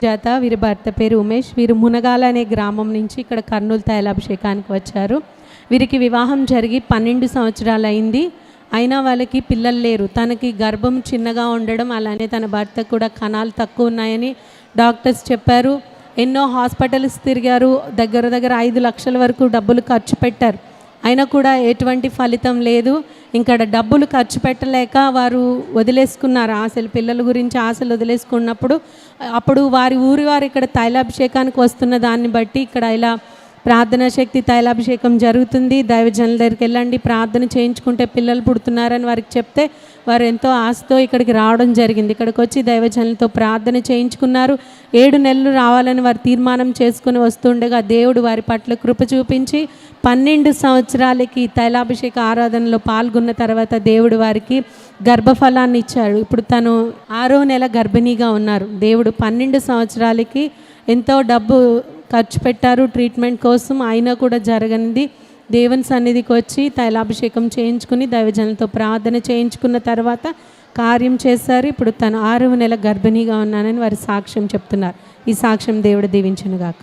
జాత వీరి భర్త పేరు ఉమేష్. వీరు మునగాల అనే గ్రామం నుంచి ఇక్కడ కర్నూలు తైలాభిషేకానికి వచ్చారు. వీరికి వివాహం జరిగి 12 సంవత్సరాలు అయింది. అయినా వాళ్ళకి పిల్లలు లేరు. తనకి గర్భం చిన్నగా ఉండడం, అలానే తన భర్తకు కూడా కణాలు తక్కువ ఉన్నాయని డాక్టర్స్ చెప్పారు. ఎన్నో హాస్పిటల్స్ తిరిగారు. దగ్గర 5 లక్షల వరకు డబ్బులు ఖర్చు పెట్టారు. అయినా కూడా ఎటువంటి ఫలితం లేదు. ఇంకా డబ్బులు ఖర్చు పెట్టలేక వారు వదిలేసుకున్నారు ఆశలు. పిల్లల గురించి ఆశలు వదిలేసుకున్నప్పుడు అప్పుడు వారి ఊరి వారు ఇక్కడ తైలాభిషేకానికి వస్తున్న దాన్ని బట్టి ఇక్కడ ఇలా ప్రార్థనా శక్తి తైలాభిషేకం జరుగుతుంది, దైవజనుల దగ్గరికి వెళ్ళండి, ప్రార్థన చేయించుకుంటే పిల్లలు పుడుతున్నారని వారికి చెప్తే వారు ఎంతో ఆశతో ఇక్కడికి రావడం జరిగింది. ఇక్కడికి వచ్చి దైవజనులతో ప్రార్థన చేయించుకున్నారు. 7 నెలలు రావాలని వారు తీర్మానం చేసుకుని వస్తుండగా దేవుడు వారి పట్ల కృప చూపించి 12 సంవత్సరాలకి తైలాభిషేక ఆరాధనలో పాల్గొన్న తర్వాత దేవుడు వారికి గర్భఫలాన్ని ఇచ్చాడు. ఇప్పుడు తను 6వ నెల గర్భిణీగా ఉన్నారు. దేవుడు 12 సంవత్సరాలకి ఎంతో డబ్బు ఖర్చు పెట్టారు ట్రీట్మెంట్ కోసం, అయినా కూడా జరగనిది. దేవుని సన్నిధికి వచ్చి తైలాభిషేకం చేయించుకుని దైవజనులతో ప్రార్థన చేయించుకున్న తర్వాత కార్యం చేశారు. ఇప్పుడు తను 6వ నెల గర్భిణీగా ఉన్నానని వారి సాక్ష్యం చెప్తున్నారు. ఈ సాక్ష్యం దేవుడు దీవించును గాక.